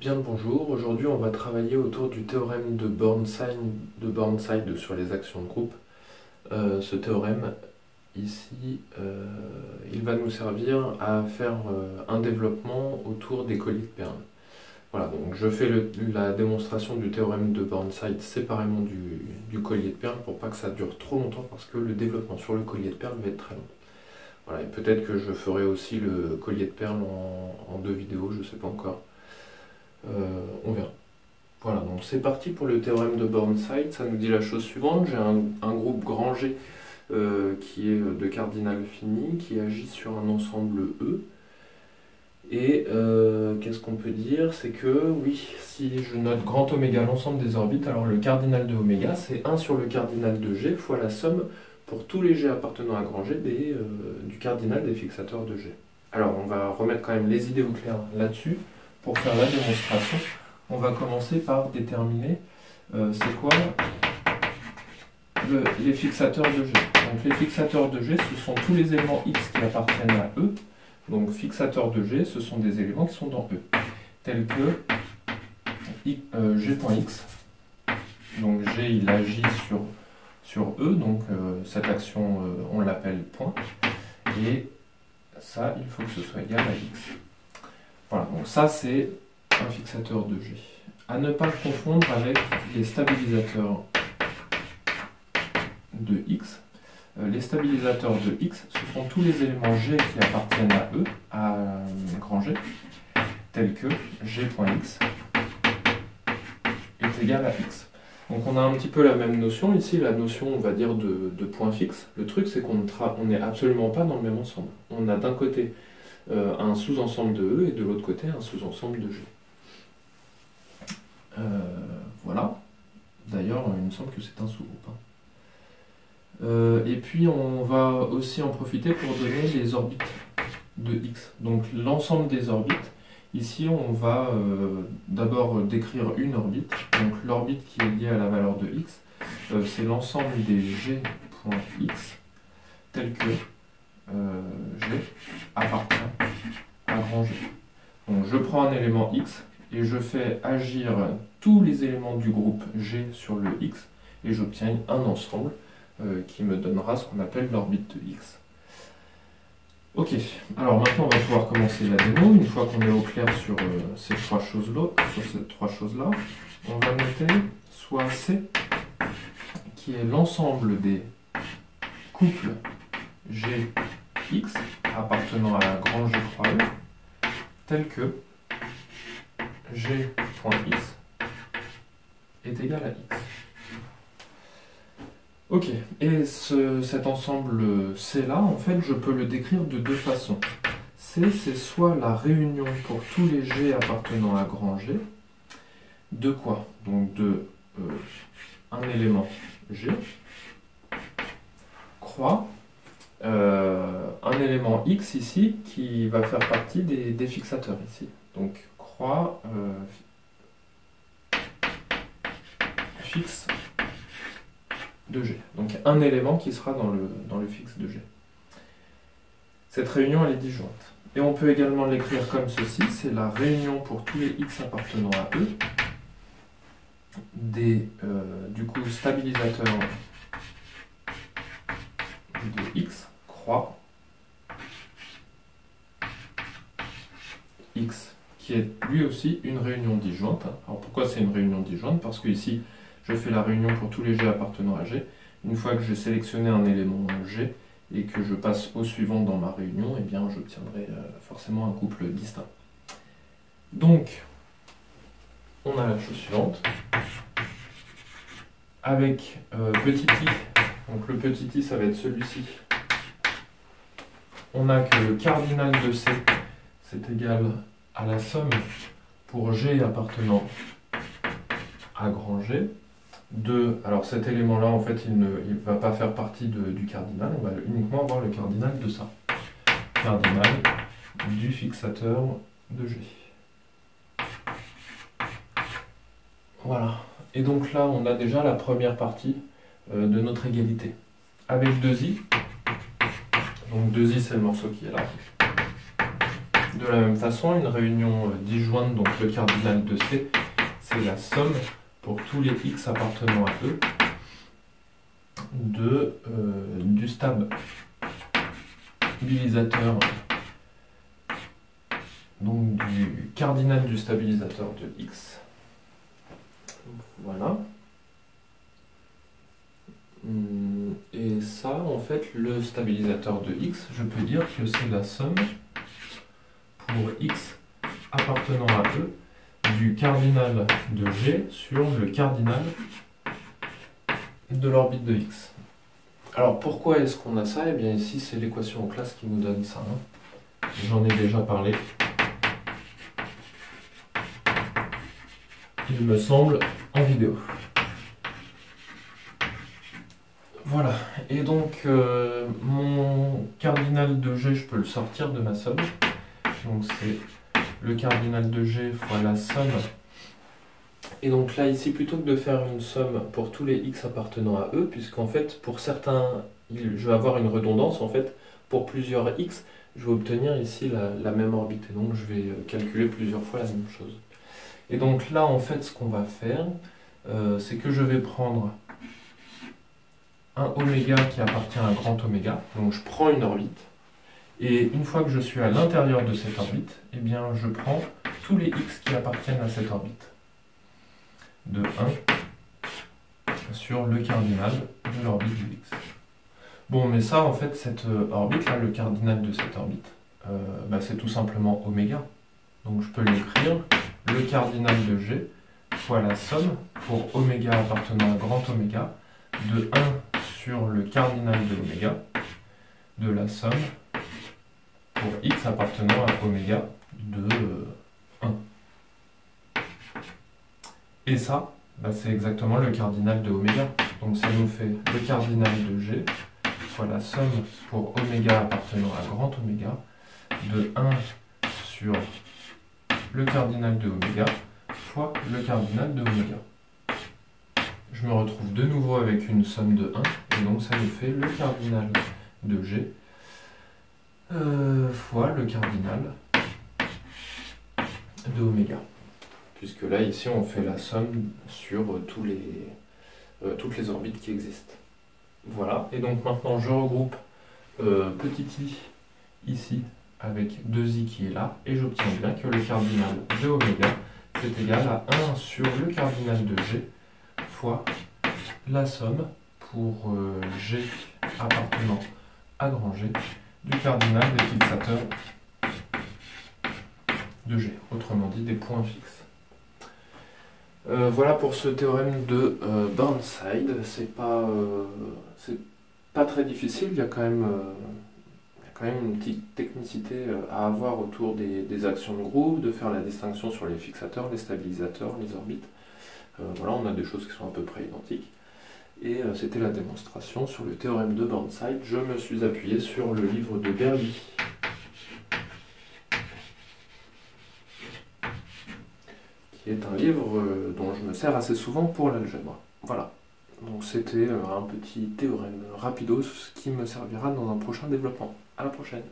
Bien le bonjour, aujourd'hui on va travailler autour du théorème de Burnside sur les actions de groupe. Ce théorème ici, il va nous servir à faire un développement autour des colliers de perles. Voilà, donc je fais la démonstration du théorème de Burnside séparément du collier de perles pour pas que ça dure trop longtemps parce que le développement sur le collier de perles va être très long. Voilà, et peut-être que je ferai aussi le collier de perles en deux vidéos, je ne sais pas encore. On verra. Voilà, donc c'est parti pour le théorème de Burnside. Ça nous dit la chose suivante. J'ai un groupe grand G qui est de cardinal fini, qui agit sur un ensemble E. Et qu'est-ce qu'on peut dire? C'est que, oui, si je note grand oméga l'ensemble des orbites, alors le cardinal de oméga, c'est 1 sur le cardinal de G fois la somme pour tous les G appartenant à grand G du cardinal des fixateurs de G. Alors, on va remettre quand même les idées au clair là-dessus. Pour faire la démonstration, on va commencer par déterminer c'est quoi les fixateurs de G. Donc les fixateurs de G, ce sont tous les éléments X qui appartiennent à E. Donc fixateurs de G, ce sont des éléments qui sont dans E, tels que G.X. Donc G, il agit sur E, donc cette action, on l'appelle point. Et ça, il faut que ce soit égal à X. Voilà, donc ça c'est un fixateur de G. À ne pas confondre avec les stabilisateurs de X. Les stabilisateurs de X, ce sont tous les éléments G qui appartiennent à E, à grand G, tels que G.X est égal à X. Donc on a un petit peu la même notion ici, la notion on va dire de point fixe. Le truc c'est qu'on n'est absolument pas dans le même ensemble. On a d'un côté un sous-ensemble de E et de l'autre côté un sous-ensemble de G. Voilà. D'ailleurs, il me semble que c'est un sous-groupe. Et puis, on va aussi en profiter pour donner les orbites de X. Donc, l'ensemble des orbites. Ici, on va d'abord décrire une orbite. Donc, l'orbite qui est liée à la valeur de X, c'est l'ensemble des G.X tel que G appartient à grand G. Donc je prends un élément X et je fais agir tous les éléments du groupe G sur le X et j'obtiens un ensemble qui me donnera ce qu'on appelle l'orbite de X. Ok, alors maintenant on va pouvoir commencer la démo. Une fois qu'on est au clair sur ces trois choses-là, on va noter soit C, qui est l'ensemble des couples Gx appartenant à grand G croix E, tel que G.X est égal à X. Ok, et cet ensemble C-là, en fait, je peux le décrire de deux façons. C, c'est soit la réunion pour tous les G appartenant à grand G, de quoi? Donc de un élément G, croix, un élément X ici qui va faire partie des fixateurs ici. Donc croix fixe de G. Donc un élément qui sera dans le fixe de G. Cette réunion elle est disjointe. Et on peut également l'écrire comme ceci, c'est la réunion pour tous les X appartenant à E du coup stabilisateurs de X croix X, qui est lui aussi une réunion disjointe. Alors pourquoi c'est une réunion disjointe? Parce que ici, je fais la réunion pour tous les G appartenant à G. Une fois que j'ai sélectionné un élément G et que je passe au suivant dans ma réunion, eh bien j'obtiendrai forcément un couple distinct. Donc, on a la chose suivante. Avec petit i, donc le petit i ça va être celui-ci, on a que le cardinal de C c'est égal à la somme pour G appartenant à grand G de, alors cet élément là en fait il ne va pas faire partie du cardinal, on va uniquement avoir le cardinal de ça, cardinal du fixateur de G. Voilà. Et donc là, on a déjà la première partie de notre égalité. Avec 2i, donc 2i c'est le morceau qui est là, De la même façon, une réunion disjointe, donc le cardinal de C, c'est la somme pour tous les x appartenant à E du stabilisateur, donc du cardinal du stabilisateur de x. Voilà. Et ça, en fait, le stabilisateur de x, je peux dire que c'est la somme pour x appartenant à E du cardinal de G sur le cardinal de l'orbite de x. Alors pourquoi est-ce qu'on a ça? Eh bien ici c'est l'équation en classe qui nous donne ça. J'en ai déjà parlé. Il me semble en vidéo. Voilà, et donc mon cardinal de G, je peux le sortir de ma somme. Donc c'est le cardinal de G fois la somme. Et donc là, ici, plutôt que de faire une somme pour tous les x appartenant à E, puisqu'en fait, pour certains, je vais avoir une redondance, en fait, pour plusieurs x, je vais obtenir ici la même orbite. Et donc je vais calculer plusieurs fois la même chose. Et donc là, en fait, ce qu'on va faire, c'est que je vais prendre un oméga qui appartient à grand oméga. Donc je prends une orbite. Et une fois que je suis à l'intérieur de cette orbite, eh bien je prends tous les x qui appartiennent à cette orbite. De 1 sur le cardinal de l'orbite du x. Bon, mais ça, en fait, cette orbite, là, le cardinal de cette orbite, c'est tout simplement oméga. Donc je peux l'écrire, le cardinal de G fois la somme pour oméga appartenant à grand oméga de 1 sur le cardinal de l'oméga de la somme pour x appartenant à oméga de 1. Et ça, c'est exactement le cardinal de oméga. Donc ça nous fait le cardinal de G fois la somme pour oméga appartenant à grand oméga de 1 sur le cardinal de oméga fois le cardinal de oméga. Je me retrouve de nouveau avec une somme de 1, et donc ça nous fait le cardinal de G fois le cardinal de oméga. Puisque là, ici, on fait la somme sur toutes les orbites qui existent. Voilà, et donc maintenant, je regroupe petit i ici avec 2i qui est là, et j'obtiens bien que le cardinal de oméga, c'est égal à 1 sur le cardinal de G fois la somme pour G appartenant à grand G du cardinal des fixateurs de G, autrement dit des points fixes. Voilà pour ce théorème de Burnside. C'est pas très difficile, il y a quand même une petite technicité à avoir autour des actions de groupe, de faire la distinction sur les fixateurs, les stabilisateurs, les orbites. Voilà, on a des choses qui sont à peu près identiques. Et c'était la démonstration sur le théorème de Burnside. Je me suis appuyé sur le livre de Berly, qui est un livre dont je me sers assez souvent pour l'algèbre. Voilà, donc c'était un petit théorème rapidos qui me servira dans un prochain développement. À la prochaine.